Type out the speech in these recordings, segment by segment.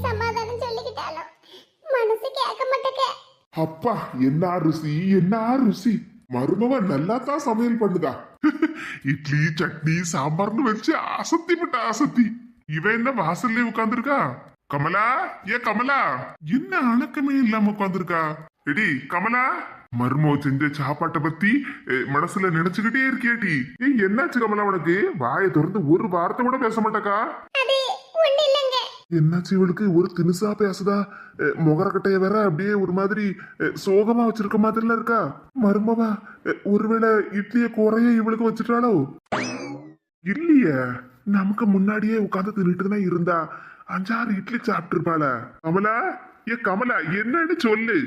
சமாதானம் சொல்லிக்கிட்டாலும் மனசு கேட்க மாட்டேங்க. அப்பா என்ன ருசி என்ன ருசி. மருமவ நல்லா தான் சமையல் பண்ணுதா. இட்லி சட்னி சாம்பார்னு வச்சு அசத்தி விட்டா அசத்தி. இவன் என்ன வாசல்ல உட்கார்ந்துருக்கா? கமலா ஏ கமலா, என்ன அணக்கமே இல்லாம உட்கார்ந்துருக்கா? எடி கமலா, மருமவ செஞ்ச சாப்பாட்டை பத்தி மனசுல நினைச்சுக்கிட்டே இருக்கியாடி? ஏய் என்னாச்சு கமலா உனக்கு? வாயை திறந்து ஒரு வார்த்தை கூட பேச மாட்டாக்கா? அது ஒண்ணு இல்லங்க. என்னாச்சு இவளுக்கு? ஒரு தினுசா பேசுதா? முகரக்கட்டைய வேற அப்படியே ஒரு மாதிரி சோகமா வச்சிருக்க மாதிரில இருக்கா மருமவா. ஒருவேளை இட்லிய குறைய இவளுக்கு வச்சுட்டாளோ? இல்லையே, நமக்கு முன்னாடியே உட்கார்ந்து தின்னுட்டு தான் இருந்தா. 5-6 இட்லி சாப்பிட்டு இருப்பாள. கமலா ஏ கமலா, என்னன்னு சொல்லு.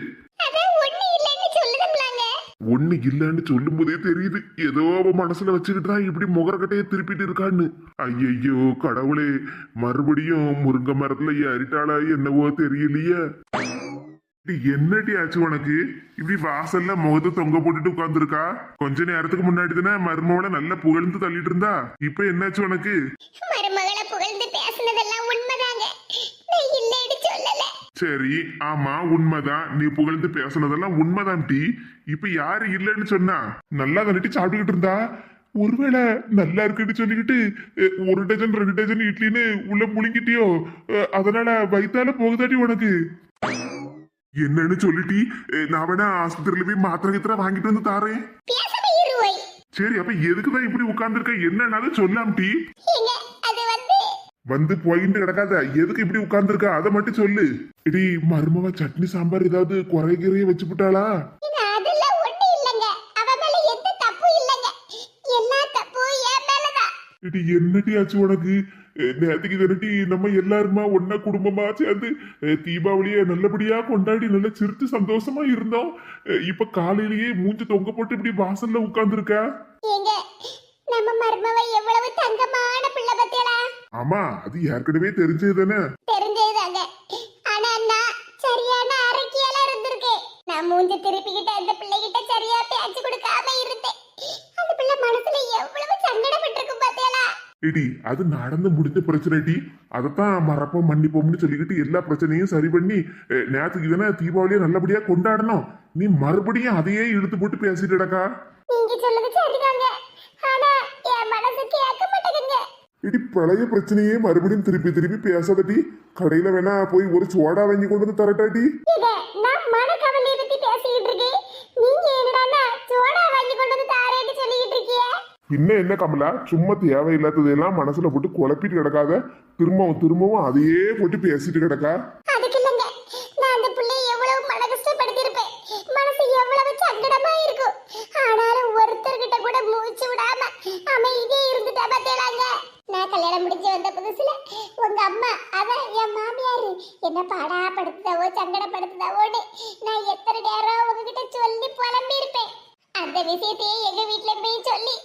ஒண்ணு இல்லன்னு சொல்லும் போதே தெரியுது ஏதோ அவ மனசுல வச்சுக்கிட்டு தான் இப்படி முகரக்கட்டைய திருப்பிட்டு இருக்கான்னு. ஐயோ கடவுளே, மறுபடியும் முருங்கை மரத்துல ஏறிட்டாளா என்னவோ தெரியலையே. என்னடி ஆச்சு உனக்கு? இப்படி வாசல்ல முகத்தை தொங்க போட்டுட்டு உட்கார்ந்துருக்கா? கொஞ்ச நேரத்துக்கு முன்னாடி தானே மருமகளை நல்லா புகழ்ந்து தள்ளிட்டு இருந்தா. இப்ப என்னாச்சு உனக்கு? மருமகளை புகழ்ந்து பேசுனதெல்லாம் உண்மைதாங்க, நான் இல்லைன்னு சொல்லல. சரி ஆமா உண்மைதான், நீ புகழ்ந்து பேசுனதெல்லாம் உண்மைதான் டி. இப்ப யாரு இல்லைன்னு சொன்னா? நல்லா தானட்டி சாப்பிட்டுக்கிட்டு இருந்தா. ஒருவேளை நல்லா இருக்குன்னு சொல்லிக்கிட்டு 1 டஜன் 2 டஜன் இட்லின்னு உள்ள முழுங்கிட்டியோ? அதனால வயித்தால போகுதாடி உனக்கு? என்னன்னு சொல்லிட்டி? நான் வேணா ஆஸ்பத்திரியில போய் மாத்திரை கித்திர வாங்கிட்டு வந்து தாரேன். சரி அப்ப எதுக்குதான் இப்படி உட்கார்ந்துருக்க? என்னன்னாலும் சொல்லாம்டி. வந்து போயிட்டு கிடக்காத, எதுக்கு இப்படி உட்கார்ந்துருக்க அதை மட்டும் சொல்லு. இடி மருமவ சட்னி சாம்பார் ஏதாவது குறைகிறைய வச்சு விட்டாளா? இடி என்னடி ஆச்சு உனக்கு? நேற்றுக்கு திரட்டி நம்ம எல்லாருமா ஒன்னா குடும்பமா சேர்ந்து தீபாவளிய நல்லபடியா கொண்டாடி நல்ல சிரிச்சு சந்தோஷமா இருந்தோம். இப்ப காலையிலேயே மூஞ்சி தொங்க போட்டு இப்படி வாசல்ல உட்கார்ந்துருக்க. ஆமா அது ஏற்கனவே தெரிஞ்சது தானே. நான் மூஞ்சி திருப்பிக்கிட்ட அந்த பிள்ளைகிட்ட சரியா பேச்சு கொடுக்காம இருந்தேன். அந்த பிள்ளை மனசுல எவ்வளவு சங்கடப்பட்டிருக்கும் பாத்தியாளா? இடி அது நடந்து முடிஞ்ச பிரச்சனை டி. அதைத்தான் மறப்போம் மன்னிப்போம்னு சொல்லிக்கிட்டு எல்லா பிரச்சனையும் சரி பண்ணி நேற்றுக்கு தானே தீபாவளியை நல்லபடியா கொண்டாடணும். நீ மறுபடியும் அதையே இழுத்து போட்டு பேசிட்டு கிடக்கா. நீங்க சொல்லுங்க சரிதாங்க, ஆனா என் மனசு கேட்க மாட்டேங்குங்க. இடி பழைய பிரச்சனையே மறுபடியும் திருப்பி திருப்பி பேசாதடி. கடையில வேணா போய் ஒரு சோடா வாங்கி கொண்டு வந்து தரட்டாடி. நான் மனக்கவலையை பத்தி பேசிக்கிட்டு இருக்கேன், நீங்க என்னடா சோடா வாங்கி கொண்டு வந்து தாரேன்னு சொல்லிக்கிட்டு இருக்கீங்க. இன்னும் என்ன கமலா, சும்மா தேவையில்லாததெல்லாம் மனசுல போட்டு குழப்பிட்டு கிடக்காத. திரும்பவும் அதையே போட்டு பேசிட்டு கிடக்கா. அதுக்கு இல்லங்க, நான் அந்த பிள்ளையை எவ்வளவு மன கஷ்டப்படுத்திருப்பேன், மனசு எவ்வளவு சங்கடமா இருக்கும். ஆனாலும் ஒருத்தர்கிட்ட கூட மூச்சு விடாம அமைதியே இருந்துட்டா பாத்தேலாங்க. நான் கல்யாணம் முடிஞ்சு வந்த புதுசுல உங்க அம்மா அதான் என் மாமியாரு என்ன பாடா படுத்துதாவோ சங்கடப்படுத்துதாவோன்னு நான் எத்தனை நேரம் உங்ககிட்ட சொல்லி புலம்பி இருப்பேன். அந்த விஷயத்தையே எங்க வீட்டுல போய் சொல்லி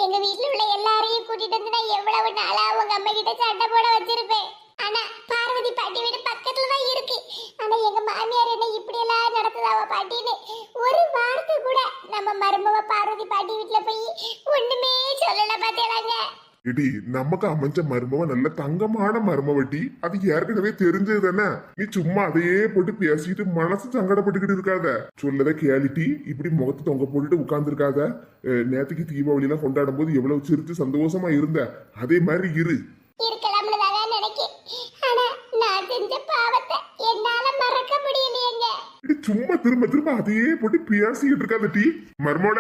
எங்க வீட்டுல உள்ள எல்லாரையும் கூட்டிட்டு வந்து நான் எவ்வளவு நாளா உங்க அம்மா கிட்ட சண்டை போட வச்சிருப்பேன். ஆனா பார்வதி பாட்டி வீடு பக்கத்துல தான் இருக்கு. ஆனா எங்க மாமியார் என்ன இப்படி எல்லாம் நடத்துதாவ பாட்டின்னு ஒரு வார்த்தை கூட நம்ம மருமவ பார்வதி பாட்டி வீட்டுல போய் ஒண்ணுமே சொல்லல பாத்தேலாங்க. இடி நமக்கு அமைஞ்ச மருமவ நல்ல தங்கமான மருமவட்டி. அது ஏற்கனவே தெரிஞ்சது தானே. நீ சும்மா அதையே போட்டு பேசிட்டு மனசு சங்கடப்பட்டுக்கிட்டு இருக்காத. சொல்லத கேலிட்டி இப்படி முகத்தை தொங்க போட்டுட்டு உட்கார்ந்து இருக்காத. நேற்றுக்கு தீபாவளி எல்லாம் கொண்டாடும் போது எவ்வளவு சிரிச்சு சந்தோஷமா இருந்த அதே மாதிரி இரு. இருக்கலாம்னு தான் நினைக்கிறேன், ஆனா நான் செஞ்ச பாவத்தை என்னால மறக்க முடியலையேங்க. சும்மா திரும்ப அதையே போட்டு பேசிக்கிட்டு இருக்காத டி. மருமோட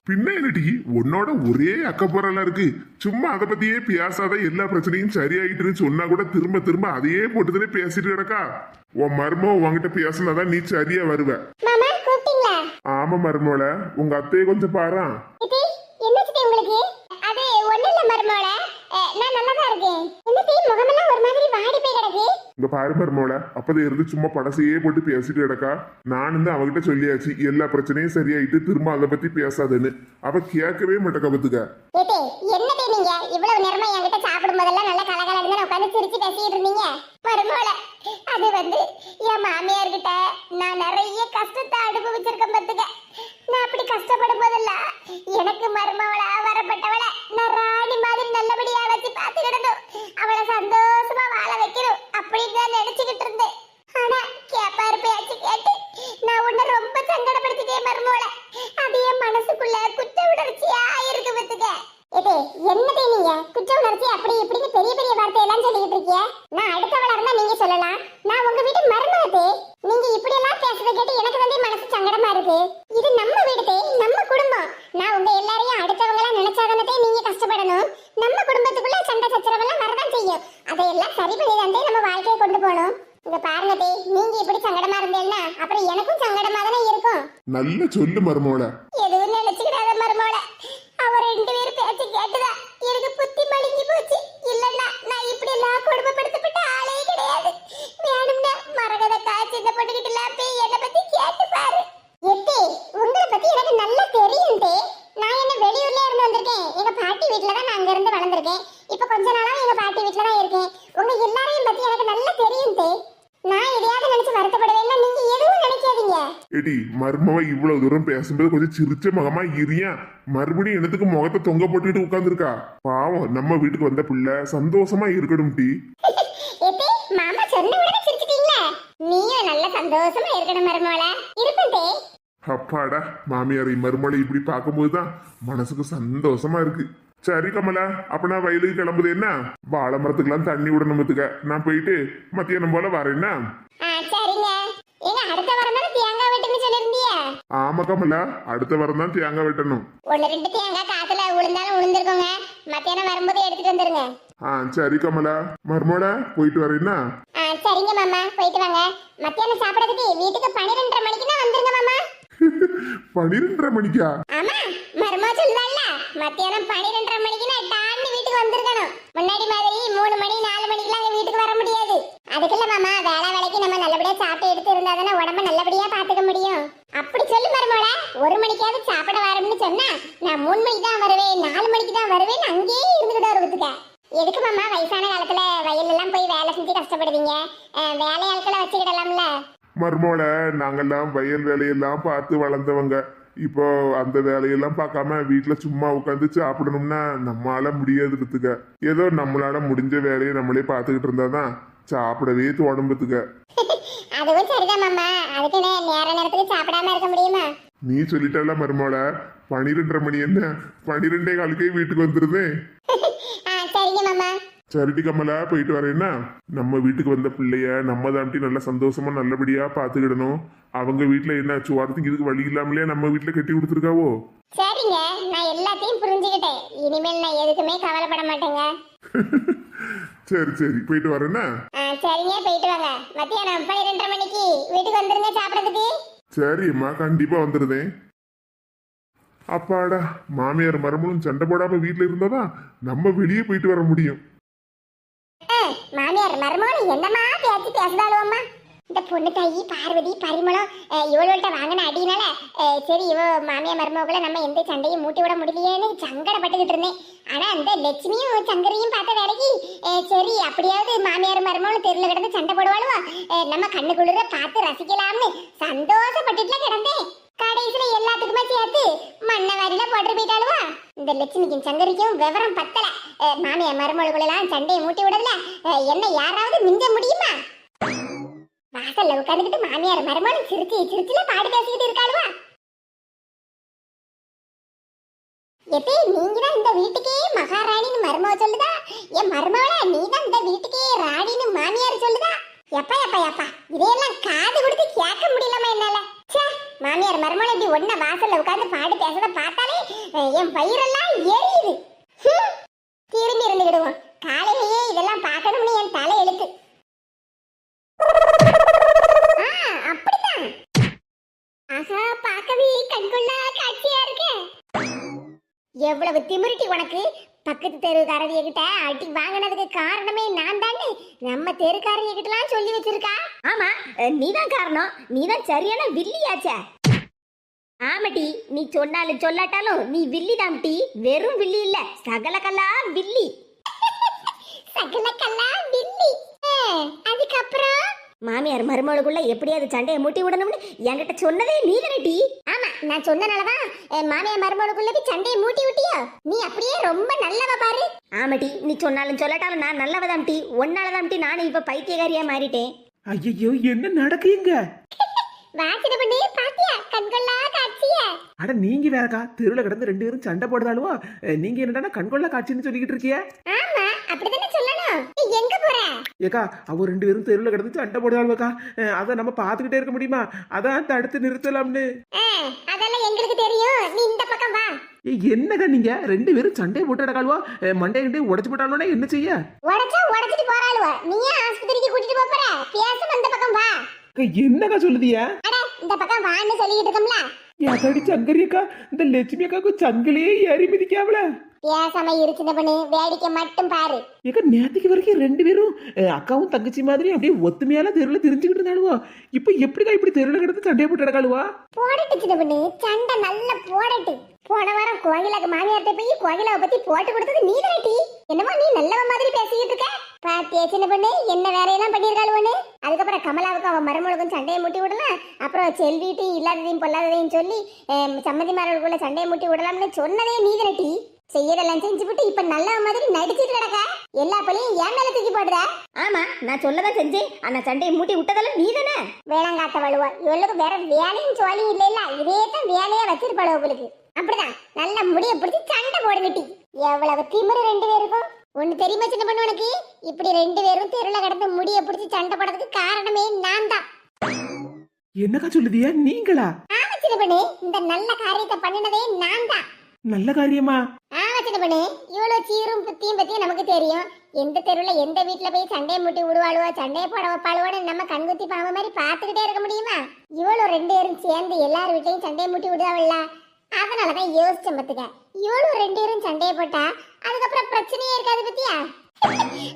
பின்ன என்னடி உன்னோட ஒரே அக்கப்போரெல்லாம் இருக்கு. சும்மா அதை பத்தியே பேசாத, எல்லா பிரச்சனையும் சரியாயிட்டுன்னு சொன்னா கூட திரும்ப அதையே போட்டுதானே பேசிட்டு கிடக்கா. உன் மருமோ உங்ககிட்ட பேசினாதான் நீ சரியா வருவ. ஆமா மருமோல, உங்க அத்தையை கொஞ்சம் பாரு. இங்க பாரு மருமோல, அப்பதான் இருந்து சும்மா படசையே போட்டு பேசிட்டு கிடக்கா. நான் அவகிட்ட சொல்லியாச்சு எல்லா பிரச்சனையும் சரியாயிட்டு திரும்ப அதை பத்தி பேசாதன்னு. அவ கேட்கவே மாட்டேக்க பத்துக்க. இவ்வளவு நேரமா என்கிட்ட சாப்பிடும் போதெல்லாம் நல்ல கலகலன்னு உட்காந்து சிரிச்சு பேசிட்டு இருந்தீங்க. மருமோல அது என் மாமியார் கிட்ட நான் நிறைய கஷ்டத்தை அனுபவிச்சிருக்கேன் பத்துக்க. நான் அப்படி கஷ்டப்படும் போதெல்லாம் எனக்கு மருமவளா வரப்பட்டவளை நான் ராணி மாதிரி நல்லபடியா வச்சு பாத்துக்கிடணும். அவளை சந்தோஷம் என்னதே நீங்க குற்ற உணர்ச்சி அப்படி இப்படின்னு பெரிய பெரிய வார்த்தை எல்லாம் சொல்லிட்டு இருக்கீங்க. நான் அடுத்தவளா இருந்தா நீங்க சொல்லலாம். நான் உங்க வீட்டு மருமகத்தே. நீங்க இப்படி எல்லாம் பேசுறத கேட்டு எனக்கு வந்து மனசு சங்கடமா இருக்கு. இது நம்ம வீடுதே, நம்ம குடும்பம். நான் உங்க எல்லாரையும் அடுத்தவங்களா நினைச்சாதானே நீங்க கஷ்டப்படணும். நம்ம குடும்பத்துக்குள்ள சண்டை சச்சரவெல்லாம் வரதான் செய்யும். அதையெல்லாம் சரி பண்ணி தான் நம்ம வாழ்க்கையை கொண்டு போகணும். இங்க பாருங்க தே, நீங்க இப்படி சங்கடமா இருந்தேன்னா அப்புறம் எனக்கும் சங்கடமா தானே இருக்கும். நல்ல சொல்லு மருமோள. எதுவும் நினைச்சுக்கிடாத மருமோள. அவ ரெண்டு பேரும் பேச்சு கேட்டுதா எனக்கு புத்தி மழுங்கி போச்சு. இல்லன்னா நான் இப்படி எல்லாம் கொடுமைப்படுத்தப்பட்ட ஆளே கிடையாது. வேணும்னா மரகதக்கா சின்ன பொண்ணுகிட்ட எல்லாம் போய் என்னை பத்தி கேட்டு பாரு. எத்தே, உங்களை பத்தி எனக்கு நல்லா தெரியும் தே. நான் என்ன வெளியூர்ல இருந்து வந்திருக்கேன். எங்க பாட்டி வீட்டுல தான் நான் அங்க இருந்து வளர்ந்துருக்கேன். இப்ப கொஞ்ச நாளா எங்க பாட்டி வீட்டுல தான் இருக்கேன். உங்க எல்லாரையும் பத்தி எனக்கு நல்லா தெரியும் தே. நான் எதையாவது நினைச்சு வருத்தப்படுவேன்னா நீங்க எதுவும் நினைக்காதீங்க. ஏடி மருமவ இவ்வளவு தூரம் பேசும்போது கொஞ்சம் சிரிச்ச முகமா இரியா. மறுபடியும் என்னத்துக்கு முகத்தை தொங்க போட்டுட்டு உட்கார்ந்துருக்கா? பாவம், நம்ம வீட்டுக்கு வந்த பிள்ளை சந்தோஷமா இருக்கணும் டி. ஏத்தே, மாமா சொன்ன உடனே சிரிச்சிட்டீங்களா? நீயும் நல்ல சந்தோஷமா இருக்கணும் மருமகளா. இருப்பதே. அப்பாடா, மாமியாரை மருமலை இப்படி பார்க்கும்போதுதான் மனசுக்கு சந்தோஷமா இருக்கு. சரி கமலா, அப்ப நான் வயலுக்கு கிளம்புது என்ன? வாழை மரத்துக்கெல்லாம் தண்ணி விடணுமத்துக்க. நான் போயிட்டு மத்தியானம் போல வரேன்னா? சரிங்க. ஏங்க அடுத்த வாரம் தானே தேங்காய் வெட்டுன்னு சொல்லிருந்தீங்க? ஆமா கமலா, அடுத்த வாரம் தான் தேங்காய் வெட்டணும். ஒன்னு ரெண்டு தேங்காய் காத்துல விழுந்தாலும் விழுந்திருக்கோங்க. மத்தியானம் வரும்போது எடுத்துட்டு வந்துருங்க. சரி கமலா, மருமோட போயிட்டு வரேன்னா? சரிங்க மாமா, போயிட்டு வாங்க. மத்தியானம் சாப்பிடறதுக்கு வீட்டுக்கு 12:30 மணிக்கு தான் வந்துருங்க மாமா. 12:30 மணிக்கா? ஆமா, மருமோ சொல்லுவாள்ல, மத்தியானம் 12:30 மணிக்கு நான் டான்னு வீட்டுக்கு வந்திருக்கணும். முன்னாடி மாதிரி 3 மணி 4 மணிக்கெல்லாம் எங்க வீட்டுக்கு வர முடியாது. அதுக்குள்ள மாமா வேலைக்கு நம்ம நல்லபடியா சாப்பிட்டு எடுத்து இருந்தா தானே உடம்ப நல்லபடியா பாத்துக்க முடியும். அப்படி சொல்லு மருமோட. 1 மணிக்காவது சாப்பிட வரணும்னு சொன்னா நான் 3 மணிக்கு தான் வருவேன், 4 மணிக்கு தான் வருவேன், அங்கேயே இருந்துகிட்டு வருவதுக்க. எதுக்கு மாமா வயசான காலத்துல வயல் எல்லாம் போய் வேலை செஞ்சு கஷ்டப்படுவீங்க? வேலையாட்களை வச்சுக்கிடலாம்ல. மருமோட, நாங்கெல்லாம் வயல் வேலையெல்லாம் பார்த்து வளர்ந்தவங்க. இப்போ அந்த வேலையெல்லாம் பார்க்காம வீட்டுல சும்மா உட்காந்து சாப்பிடணும்னா நம்மளால முடியாது பத்துக்க. ஏதோ நம்மளால முடிஞ்ச வேலையை நம்மளே பார்த்துக்கிட்டு இருந்தாதான் சாப்பிடவே தோணும்பத்துக்க. அதுவும் சரிதான் மாமா. அதுக்கு நேர நேரத்துக்கு சாப்பிடாம இருக்க முடியுமா? நீ சொல்லிட்டல மருமோட, 12:30 மணி என்ன 12:15 வீட்டுக்கு வந்துருந்தேன். சரிங்க மாமா. சரிடி கமலா, போயிட்டு வரேன்னா? நம்ம வீட்டுக்கு வந்த பிள்ளைய நம்ம தாண்டி நல்ல சந்தோஷமா நல்லபடியா பாத்துக்கிடணும். அவங்க வீட்டுல என்ன சுவாரத்துக்கு இதுக்கு வழி இல்லாமலே நம்ம வீட்டுல கட்டி கொடுத்துருக்காவோ. சரிங்க, நான் எல்லாத்தையும் புரிஞ்சுக்கிட்டேன். இனிமேல் நான் எதுக்குமே கவலைப்பட மாட்டேங்க. சரி சரி, போயிட்டு வரேன்னா? சரிங்க, போயிட்டு வாங்க. மத்தியானம் 12:30 மணிக்கு வீட்டுக்கு வந்துருங்க சாப்பிடறதுக்கு. சரிம்மா, கண்டிப்பா வந்துருதேன். அப்பாடா, மாமியார் மருமகளும் சண்டை போடாம வீட்டுல இருந்தாதான் நம்ம வெளியே போயிட்டு வர முடியும். மாமியார் மருமகளும் என்னமா பேச்சு பேசுதாளுவம்மா. இந்த பொண்ணு தாயி பார்வதி பரிமளம் இவளோட வாங்கின அடினால சரி இவ மாமியார் மருமகளை நம்ம எந்த சண்டையும் மூட்டி விட முடியலையேன்னு சங்கடப்பட்டுக்கிட்டு இருந்தேன். ஆனா அந்த லட்சுமியும் சங்கரையும் பார்த்த வேலைக்கு சரி அப்படியாவது மாமியார் மருமகளும் தெருல கிடந்து சண்டை போடுவாளுவா, நம்ம கண்ணு குளிர பார்த்து ரசிக்கலாம்னு சந்தோஷப்பட்டுட்டுல கிடந்தேன். கடைசியில எல்லாத்துக்குமே சேர்த்து மண்ணை வாரில போட்டு போயிட்டாளுவா. இந்த லட்சுமிக்கும் சங்கரிக்கும் விவரம் பத்தல. மாமியார் மருமகளுக்குள்ளெல்லாம் சண்டையை மூட்டி விடல. என்ன யாராவது மிஞ்ச முடியுமா? வாசல்ல உட்காந்துக்கிட்டு மாமியார் மருமகளும் சிரிச்சுல பாடி பேசிக்கிட்டு இருக்காளுவா. எப்பே நீங்க தான் இந்த வீட்டுக்கே மகாராணின்னு மருமக சொல்லுதா? என் மருமகள நீ தான் இந்த வீட்டுக்கே ராணின்னு மாமியார் சொல்லுதா? எப்பா எப்பா எப்பா, இதையெல்லாம் காது கொடுத்து கேட்க முடியலமா என்னால. மாமியார் மருமகளை இப்படி ஒன்ன வாசல்ல உட்காந்து பாடு பேசத பார்த்தாலே என் வயிறெல்லாம் எரியுது. திரும்பி இருந்துகிடுவோம். காலையிலேயே இதெல்லாம் பார்க்கணும்னு என் தலை எழுத்து. அப்படித்தான். ஆஹா, பார்க்கவே கண்கொள்ளா காட்சியா இருக்கு. எவ்வளவு திமிருட்டி உனக்கு! பக்கத்து தெருக்காரதிய கிட்ட அடி வாங்கினதுக்கு காரணமே நான் தானே நம்ம தெருக்காரதிய கிட்டலாம் சொல்லி வச்சிருக்கா. ஆமா, நீதான் காரணம். நீதான் சரியான வில்லியாச்சே. ஆமாட்டி, நீ சொன்னாலும் சொல்லாட்டாலும் நீ வில்லி தாம்டி. வெறும் வில்லி இல்ல, சகலகலா வில்லி. சகலகலா வில்லி. அதுக்கப்புறம் மாமியார் மருமகளுக்குள்ள எப்படியாவது சண்டையை மூட்டி விடணும்னு என்கிட்ட சொன்னதே நீ தானே. ஆமா, நான் சொன்னனாலதான் மாமியார் மருமகளுக்குள்ள போய் சண்டையை மூட்டி விட்டியோ? நீ அப்படியே ரொம்ப நல்லவ பாரு. ஆமாட்டி, நீ சொன்னாலும் சொல்லாட்டாலும் நான் நல்லவதாம்டி. ஒன்னாலதாம்டி நானும் இப்ப பைத்தியக்காரியா மாறிட்டேன். ஐயோ, என்ன நடக்குங்க? வா சின்ன பொண்ணு பாத்தியா கண்கொள்ளா காட்சிய. அட நீங்க வேறக்கா தெருவில் கிடந்து ரெண்டு பேரும் சண்டை போடுதாலுவோ நீங்க என்னடா கண்கொள்ளா காட்சின்னு சொல்லிக்கிட்டு இருக்கிய? ஆமா அப்படிதானே சொல்லணும். நீ எங்க போற? ஏக்கா அவ ரெண்டு பேரும் தெருவில் கிடந்து சண்டை போடுதாலுவாக்கா, அதை நம்ம பார்த்துக்கிட்டே இருக்க முடியுமா? அதான் தடுத்து நிறுத்தலாம்னு. அதெல்லாம் எங்களுக்கு தெரியும், நீ இந்த பக்கம் வா. என்னக்கா நீங்க ரெண்டு பேரும் சண்டையை போட்டு அடக்காளுவா, மண்டையை உடச்சு போட்டாலும் என்ன செய்ய? உடைச்சா உடைச்சிட்டு போறாளுவ, நீ ஏன் ஆஸ்பத்திரிக்கு கூட்டிட்டு போப் போற? பேசாம இந்த பக்கம் வா. என்னக்கா சொல்லுதிய? அட இந்த பக்கம் வான்னு சொல்லிட்டு இருக்கோம்ல. யாத்தாடி சங்கரி அக்கா, இந்த லட்சுமி அக்காவுக்கு சங்கிலே ஏறி மிதிக்காவல. பேசாம இரு சின்ன பொண்ணு, வேடிக்கை மட்டும் பாரு. ஏக்கா நேத்துக்கு வரைக்கும் ரெண்டு பேரும் அக்காவும் தங்கச்சி மாதிரி அப்படியே ஒத்துமையால தெருவில் தெரிஞ்சுக்கிட்டு இருந்தாலுவா, இப்ப எப்படிக்கா இப்படி தெருவில் கிடந்து சண்டையை போட்டு அடக்காளுவா? போடட்டு சின்ன பொண்ணு, சண்டை நல்லா போடட்டு. போன வாரம் கோகிலாக்கு மாமியார்ட்ட போய் கோகிலாவை பத்தி போட்டு கொடுத்தது நீ தானே. என்னமோ நீ நல்லவ மாதிரி பேசிக்கிட்டு இருக்க. பாத்தியா சின்ன பொண்ணு என்ன வேலையெல்லாம் பண்ணிருக்காளுவன்னு. அதுக்கப்புறம் கமலாவுக்கும் அவன் மருமகளுக்கும் சண்டையை முட்டி விடலாம், அப்புறம் செல்விட்டு இல்லாததையும் பொல்லாததையும் சொல்லி சம்மதிமாரர்களுக்குள்ள சண்டையை முட்டி விடலாம்னு சொன்னதே நீ தானே. செய்யறதெல்லாம் செஞ்சு விட்டு இப்ப நல்ல மாதிரி நடிச்சிட்டு கிடக்க. எல்லா பழியும் ஏன் மேல தூக்கி போடுற? ஆமா நான் சொல்லதான் செஞ்சேன், ஆனா சண்டையை மூட்டி விட்டதெல்லாம் நீ தானே. வேளாங்காத்த வழுவா, இவளுக்கு வேற வேலையும் சோழியும் இல்ல இல்ல, இதே தான் வேலையா வச்சிருப்பாளு உங்களுக்கு. அப்படிதான் நல்ல முடிய பிடிச்சி சண்டை போடுங்கட்டி. எவ்வளவு திமிரு ரெண்டு பேருக்கும். ஒண்ணு தெரியுமா சின்ன பொண்ணு உனக்கு? இப்படி ரெண்டு பேரும் தெருல கடந்து முடிய பிடிச்சி சண்டை போடுறதுக்கு காரணமே நான் தான். என்னக்கா சொல்லுதியா நீங்களா? ஆமா சின்ன பொண்ணு, இந்த நல்ல காரியத்தை பண்ணினதே நான் தான். நல்ல காரியமா? ஆமா சின்ன பொண்ணு, இவ்வளவு சீரும் புத்தியும் பத்தியும் நமக்கு தெரியும். எந்த தெருவுல எந்த வீட்டுல போய் சண்டையை முட்டி விடுவாளுவோ, சண்டையை போட வைப்பாளுவோன்னு நம்ம கண்குத்தி பாவ மாதிரி பாத்துக்கிட்டே இருக்க முடியுமா? இவ்வளவு ரெண்டு பேரும் சேர்ந்து எல்லார் வீட்டையும் சண்டையை முட்டி விடுவாள்ல, அதனாலதான் யோசிச்சேன் பத்துக்க. இவ்வளவு ரெண்டு பேரும் சண்டையை போட்டா அதுக்கப்புறம் பிரச்சனையே இருக்காது பத்தியா.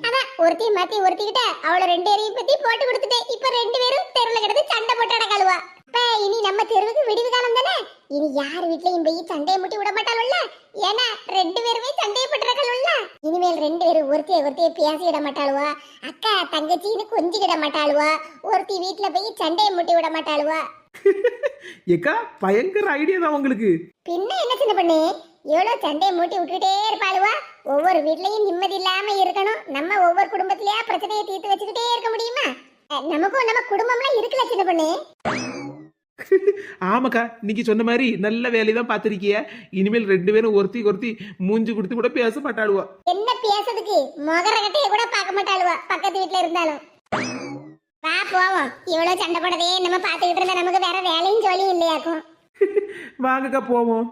அதான் ஒருத்தையும் மாத்தி ஒருத்திக்கிட்ட அவளை ரெண்டு பேரையும் பத்தி போட்டு கொடுத்துட்டேன். இப்ப ரெண்டு பேரும் தெருவுல கிடந்து சண்டை போட்டு அடக்காளுவா. இப்ப இனி நம்ம தெருவுக்கு விடிவு காலம் தானே. இனி யார் வீட்லயும் போய் சண்டையை முட்டி விட மாட்டாளுல்ல, ஏன்னா ரெண்டு பேருமே சண்டையை போட்டுறாளுல்ல. இனிமேல் ரெண்டு பேரும் ஒருத்தைய பேசி விட மாட்டாளுவா, அக்கா தங்கச்சின்னு கொஞ்சிக்கிட மாட்டாளுவா, ஒருத்தி வீட்டுல போய் சண்டையை முட்டி விட மாட்டாளுவா. ஏக்கா பயங்கர ஐடியா தான் உங்களுக்கு. பின்ன என்ன சின்ன பண்ணு, எவ்வளவு சண்டையை மூட்டி விட்டுட்டே இருப்பாளுவா. ஒவ்வொரு வீட்லயும் நிம்மதி இல்லாம இருக்கணும், நம்ம ஒவ்வொரு குடும்பத்திலயா பிரச்சனையை தீர்த்து வச்சுக்கிட்டே இருக்க முடியுமா? நமக்கும் நம்ம குடும்பம்லாம் இருக்குல்ல சின்ன பொண்ணு. ஆமாக்கா நீங்க சொன்ன மாதிரி நல்ல வேலையதான் பாத்திருக்கிய. இனிமேல் ரெண்டு பேரும் ஒருத்தி மூஞ்சி கொடுத்து கூட பேச மாட்டாளுவா. என்ன பேசுறதுக்கு, மொகர கட்டைய கூட பார்க்க மாட்டாளுவா பக்கத்து வீட்டுல இருந்தாலும். வா போவோம், இவ்வளவு சண்டை போடதே நம்ம பாத்துக்கிட்டு இருந்தா நமக்கு வேற வேலையும் ஜோலியும் இல்லையாக்கும். வாங்கக்கா போவோம்.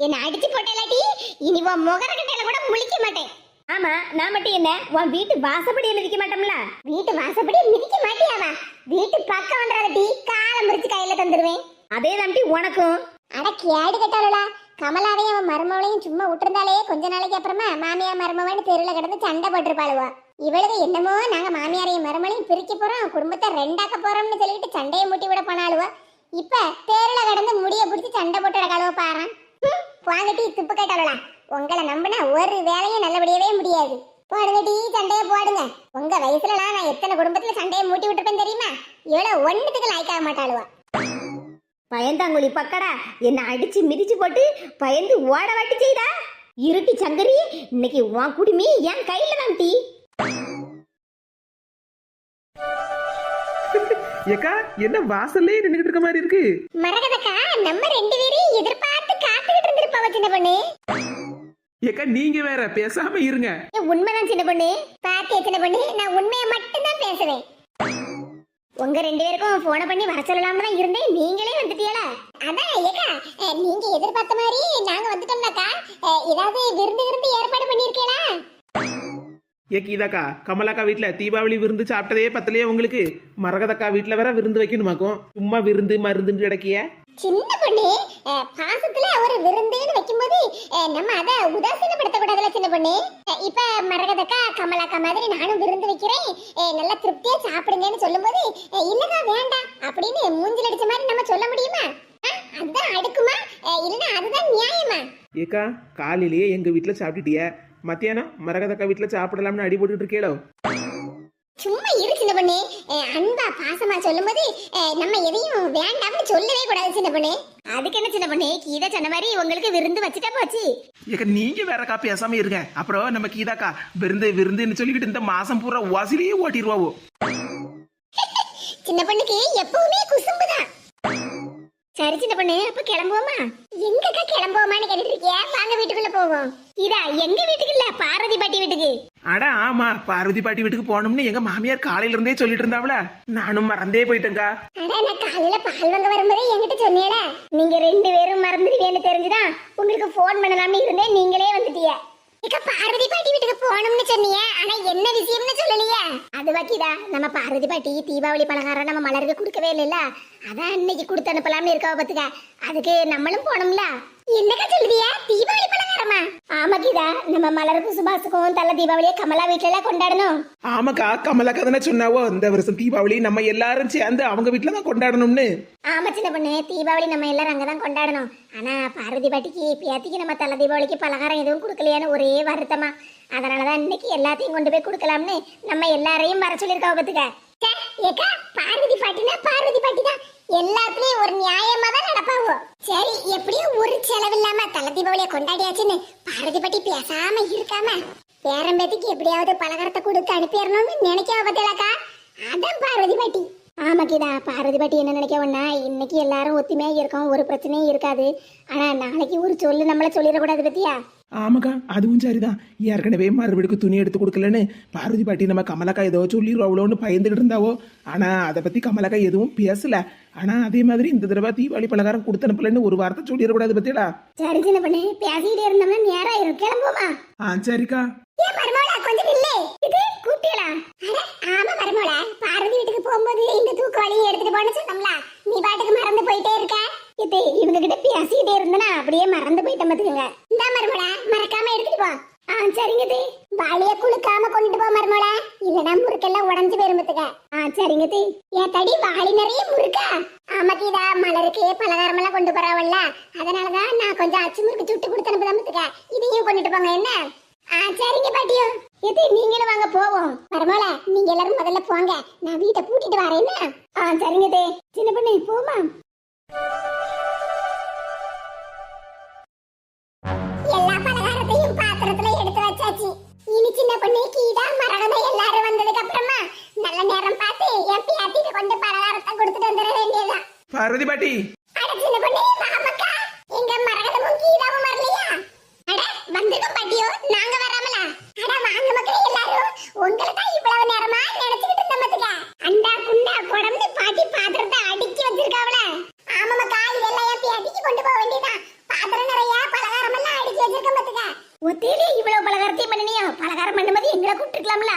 என்ன அடிச்சு போட்டலாட்டி இனி உன் மொகர கட்டையில கூட முழிக்க மாட்டேன். ஆமா நான் மட்டும் என்ன உன் வீட்டு வாசப்படியை மிதிக்க மாட்டோம்ல? வீட்டு வாசப்படி மிதிக்க மாட்டியாவா? வீட்டு பக்கம் வந்துடாதடி, காலை முறிச்சு கையில தந்துருவேன். அதே தாண்டி உனக்கும். அட கேடு கட்டாளா, கமலாவையும் அவன் மருமவளையும் சும்மா விட்டுருந்தாலே கொஞ்ச நாளைக்கு அப்புறமா மாமியா மருமவன்னு தெருல கிடந்து சண்டை போட்டிருப்பாளுவா. இவளுக்கு என்னமோ நாங்க மாமியாரையும் மருமலையும் பிரிக்க போறோம், குடும்பத்தை ரெண்டாக்க போறோம்னு சொல்லிட்டு சண்டையை மூட்டி விட போனாளுவா. இப்ப தெருல கிடந்து முடிய பிடிச்சி சண்டை போட்டு கழுவ பாரு. வாங்கட்டி துப்பு கேட்டாளா, உங்களை நம்பினா ஒரு வேலையும் நல்லபடியாவே முடியாது. போடுங்கடி சண்டையை போடுங்க. உங்க வயசுலலாம் நான் எத்தனை குடும்பத்துல சண்டையை மூட்டி விட்டுருப்பேன் தெரியுமா? இவ்வளவு ஒண்ணுத்துக்கு லாய்க்காக மாட்டாளுவா. பயந்தாங்குழி பக்கடா, என்ன அடிச்சு மிதிச்சு போட்டு பயந்து ஓட வாட்டி செய்தா. இருட்டி சங்கரி, இன்னைக்கு உன் குடுமி என் கையில தான் டீ. ஏக்கா என்ன வாசல்லே நின்னுகிட்டு இருக்க மாதிரி இருக்கு? மரகதக்கா நம்ம ரெண்டு பேரையும் எதிர்பார்த்து காத்துக்கிட்டு இருந்திருப்பாவ சின்ன பொண்ணு. ஏக்கா நீங்க வேற பேசாம இருங்க. உண்மைதான் சின்ன பொண்ணு. பாத்தியா சின்ன பொண்ணு, நான் உண்மையை மட்டும்தான் பேசுவேன். உங்க ரெண்டு பேருக்கும் போன பண்ணி வர சொல்லலாம தான் இருந்தேன், நீங்களே வந்துட்டீங்களா? அதான் ஏக்கா, நீங்க எதிர்பார்த்த மாதிரி நாங்க வந்துட்டோம்னாக்கா ஏதாவது விருந்து ஏற்பாடு பண்ணிருக்கீங்களா? கீதாக்கா கமலாக்கா வீட்டுல தீபாவளி விருந்து சாப்பிட்டதே பத்தலையே உங்களுக்கு. மரகதக்கா வீட்டுல வேற விருந்து வைக்கணுமாக்கும். சும்மா விருந்து மருந்துன்னு கிடைக்கிய சின்ன பொண்ணு. பாசத்துல ஒரு விருந்துன்னு வைக்கும்போது நம்ம அதை உதாசீனப்படுத்த கூடாதுல சின்ன பொண்ணு. இப்ப மரகதக்கா கமலாக்கா மாதிரி நானும் விருந்து வைக்கிறேன், நல்லா திருப்தியா சாப்பிடுங்கன்னு சொல்லும்போது இல்லக்கா வேண்டாம் அப்படின்னு மூஞ்சில் அடிச்ச மாதிரி நம்ம சொல்ல முடியுமா? அதுதான் அடுக்குமா, இல்லைன்னா அதுதான் நியாயமா? ஏக்கா காலையிலேயே எங்க வீட்டுல சாப்பிட்டுட்டிய, மத்தியானம் மரகதக்கா வீட்டுல சாப்பிடலாம்னு அடி போட்டுட்டு இருக்கேளோ. சும்மா இரு சின்ன பொண்ணு. அன்பா பாசமா சொல்லும்போது நம்ம எதையும் வேண்டாம்னு சொல்லவே கூடாது சின்ன பொண்ணு. அதுக்கு என்ன சின்ன பண்ணி, கீதா சொன்ன மாதிரி உங்களுக்கு விருந்து வச்சுட்டா போச்சு. ஏக்கா நீங்க வேறக்கா பேசாம இருங்க. அப்புறம் நம்ம கீதாக்கா விருந்துன்னு சொல்லிக்கிட்டு இந்த மாசம் பூரா வாசிலேயே ஓட்டிடுவாவோ. சின்ன சின்ன பொண்ணுக்கு எப்பவுமே குசும்புதான். சரி சின்ன பொண்ணு, அப்ப கிளம்புவோமா? எங்கக்கா கிளம்புவோமான்னு கேட்டுட்டு இருக்கியா? வாங்க வீட்டுக்குள்ள போவோம். இதா எங்க வீட்டுக்கு இல்ல, பார்வதி பாட்டி வீட்டுக்கு. அட ஆமா, பார்வதி பாட்டி வீட்டுக்கு போகணும்னு எங்க மாமியார் காலையில இருந்தே சொல்லிட்டு இருந்தாவல, நானும் மறந்தே போயிட்டேங்க. அட நான் காலையில பால் வாங்க வரும்போதே என்கிட்ட சொன்னீங்களே. நீங்க 2 பேரும் மறந்துடுவீங்கன்னு தெரிஞ்சுதான் உங்களுக்கு போன் பண்ணலாம்னு இருந்தேன், நீங்களே வந்துட்டீங்க. இக்க பார்வதி பாட்டி வீட்டுக்கு போகணும்னு சொன்னீங்க, ஆனா என்ன விஷயம்னு சொல்லலையே. அது பாக்கிதா, நம்ம பார்வதி பாட்டி தீபாவளி பலகாரம் நம்ம மலருக்கு கொடுக்கவே இல்லைல்ல, அதான் இன்னைக்கு கொடுத்து அனுப்பலாம்னு இருக்கவ பத்துக்க. அதுக்கு நம்மளும் போனோம்ல. என்னக்கா சொல்லுதியா, தீபாவளி பலகாரமா? ஆமா கீதா, நம்ம மலருக்கும் சுபாஷுக்கும் தள்ள தீபாவளியை கமலா வீட்டுல எல்லாம் கொண்டாடணும். ஆமாக்கா, கமலாக்கா தானே சொன்னாவோ இந்த வருஷம் தீபாவளி நம்ம எல்லாரும் சேர்ந்து அவங்க வீட்டுல தான் கொண்டாடணும்னு. ஆமா சின்ன பொண்ணு, தீபாவளி நம்ம எல்லாரும் அங்கதான் கொண்டாடணும். ஆனா பார்வதி பாட்டிக்கு பேத்திக்கு நம்ம தள்ள தீபாவளிக்கு பலகாரம் எதுவும் கொடுக்கலையான்னு ஒரே வருத்தமா. அதனாலதான் இன்னைக்கு எல்லாத்தையும் கொண்டு போய் கொடுக்கலாம்னு நம்ம எல்லாரையும் வர சொல்லியிருக்காவ பத்துக்க. ஏக்கா பார்வதி பாட்டினா பார்வதி பாட்டி தான், எல்லாத்துலயும் ஒரு நியாயமா தான் நடப்பாவோ. சரி, எப்படியும் ஒரு செலவில்லாம தலை தீபாவளியை கொண்டாடியாச்சுன்னு பார்வதி பாட்டி பேசாம இருக்காம பேரம்பேத்திக்கு எப்படியாவது பலகாரத்தை கொடுத்து அனுப்பிடணும்னு நினைக்காவ பத்தியலாக்கா. அதான் பார்வதி பாட்டி. ஆமா கீதா, பார்வதி பாட்டி என்ன நினைக்கவன்னா, இன்னைக்கு எல்லாரும் ஒத்துமையா இருக்கோம், ஒரு பிரச்சனையும் இருக்காது. ஆனா நாளைக்கு ஒரு சொல்லு நம்மள சொல்லிடக்கூடாது பத்தியா. ஆமாக்கா, அதுவும் சரிதான். ஏற்கனவே மறுபடிக்கு துணி எடுத்து கொடுக்கலன்னு பார்வதி பாட்டி நம்ம கமலாக்கா ஏதோ சொல்லிடுவாங்களோன்னு பயந்துகிட்டு இருந்தாவோ. ஆனா அதை பத்தி கமலாக்கா எதுவும் பேசல. ஆனா அதே மாதிரி இந்த தடவை தீபாவளி பலகாரம் கொடுத்து அனுப்பலன்னு ஒரு வார்த்தை சொல்லிடக்கூடாது பத்தியடா. சரி சின்ன பண்ணு, பேசிக்கிட்டே இருந்தோம்னா நேரம் ஆயிரும், கிளம்புவோமா? சரிக்கா. ஏன் மருமோளா கொஞ்சம் நில்லு. இது கூப்பிட்டீங்களா? ஆமா மருமோளா, பார்வதி வீட்டுக்கு போகும்போது இந்த தூக்கு வழியை எடுத்துட்டு போன்னு சொன்னோம்ல, நீ பாட்டுக்கு மறந்து போயிட்டே இருக்க. இது இவங்க கிட்ட பேசிக்கிட்டே இருந்தனா அப்படியே மறந்து போயிட்டேன் பாத்துக்கங்க. இந்த மருமோளா மறக்காம எடுத்துட்டு போ. சரிங்க தி, வாளிய குளுக்காம கொண்டுட்டு போ மருமோளா, இல்லனா முறுக்கெல்லாம் உடைஞ்சு போயிரும் பாத்துக்க. சரிங்க தி. ஏன் தடி வாளி நிறைய முறுக்கா? ஆமா கீதா, மலருக்கு பலகாரம் எல்லாம் கொண்டு போறாவல்ல, அதனாலதான் நான் கொஞ்சம் அச்சு முறுக்கு சுட்டு கொடுத்து அனுப்புதான் பாத்துக்க. இதையும் கொண்டுட்டு போங்க என்ன? சரிங்க பாட்டியோ. எது நீங்களும் வாங்க போவோம். மருமோள நீங்க எல்லாரும் முதல்ல போங்க, நான் வீட்டை பூட்டிட்டு வரேன். சரிங்க தே. சின்ன பொண்ணு போமா. எல்லா பலகாரத்தையும் பாத்திரத்துல எடுத்து வச்சாச்சு. இனி சின்ன பொண்ணு கீதா மரகத எல்லாரும் வந்ததுக்கு அப்புறமா நல்ல நேரம் பார்த்து என் பேத்திக்கு கொண்டு பலகாரத்தை கொடுத்துட்டு வந்துட வேண்டியதுதான். பார்வதி பாட்டி. அட சின்ன பொண்ணு வாமக்கா, எங்க மரகதமும் கீதாவும் வரலையா? அட வந்துட்டோம் பாட்டியோ, நாங்க வராமல. அட வாங்க மக்களே எல்லாரும், உங்களை தான் இவ்வளவு நேரமா நினைச்சுக்கிட்டு இருந்தமத்துக்க. அண்டா குண்டா குடம்னு பாட்டி பாத்திரத்தை அடுக்கி வச்சிருக்காவல. ஆமா மக்கா, இதெல்லாம் என் பேத்திக்கு கொண்டு போக வேண்டியதான். பாத்திரம் நிறைய பலகாரம் எல்லாம் அடுக்கி வச்சிருக்க மத்துக்க. ஒத்திலே இவ்வளவு பலகாரத்தையும் பண்ணினியோ, பலகாரம் பண்ணும்போது எங்களை கூப்பிட்டுக்கலாம்ல.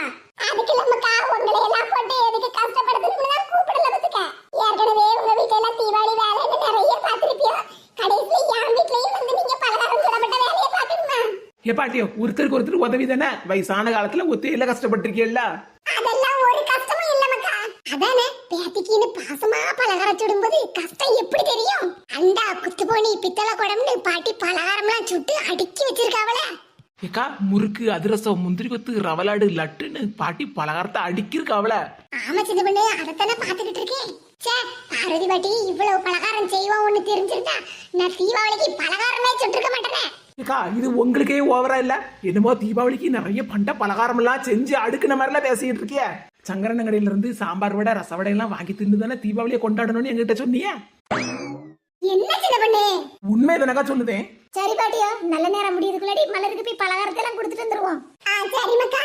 அதுக்கு இல்லமக்கா, உங்களை எல்லாம் போட்டு எதுக்கு கஷ்டப்படுத்துன்னு தான் கூப்பிடல மத்துக்க. ஏற்கனவே உங்க வீட்டுல எல்லாம் தீபாவளி வேலைன்னு நிறைய பார்த்திருப்பியோ, கடைசியில என் வீட்லயும் வந்து நீங்க பலகாரம் சுடப்பட்ட வேலையை பார்க்கணுமா? ஏ பாட்டியோ, ஒருத்தருக்கு ஒருத்தர் உதவி தானே. வயசான காலத்துல ஒத்தையில கஷ்டப்பட்டிருக்கீல்ல. அதெல்லாம் ஒரு கஷ்டமும் இல்லமக்கா. அதானே பேத்திக்கின்னு பாசமா பலகாரம் சுடும்போது கஷ்டம் எப்படி தெரியும்? அண்டா குத்து போனி பித்தளை குடம்னு பாட்டி பலகாரம்லாம் சுட்டு அடுக்கி வச்சிருக்காவல. ஏக்கா, முறுக்கு அதிரசம் முந்திரி கொத்து ரவலாடு லட்டுன்னு பாட்டி பலகாரத்தை அடிக்கிருக்காவல. ஆமா சின்ன பண்ணு, அதைத்தானே பாத்துக்கிட்டு இருக்கேன். சே, பார்வதி பாட்டி இவ்வளவு பலகாரம் செய்வோம் ஒண்ணு தெரிஞ்சிருந்தா நான் தீபாவளிக்கு பலகாரமே சுட்டிருக்க மாட்டேனே. ஏக்கா, இது உங்களுக்கே ஓவரா இல்ல? என்னமோ தீபாவளிக்கு நிறைய பண்ட பலகாரம் எல்லாம் செஞ்சு அடுக்குன மாதிரிலாம் பேசிட்டு இருக்கிய. சங்கரன் கடையில இருந்து சாம்பார் வடை ரசவடை எல்லாம் வாங்கி தின்னு தானே தீபாவளியை கொண்டாடணும்னு எங்கிட்ட சொன்னீங்க. என்ன சின்ன பண்ணு? உண்மை தானக்கா சொல்லுதேன். சரி பாட்டியா, நல்ல நேரம் முடியுதுக்குள்ளாடி மலருக்கு போய் பலகாரத்தை எல்லாம் கொடுத்துட்டு வந்துருவோம். சரி மக்கா.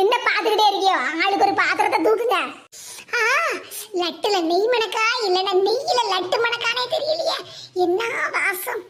என்ன பாத்துக்கிட்டே இருக்கியோ, ஆளுக்கு ஒரு பாத்திரத்தை தூக்குங்க. லட்டுல நெய் மணக்கா இல்லன்னா நெய்யில லட்டு மணக்கானே தெரியலையே, என்ன வாசம்.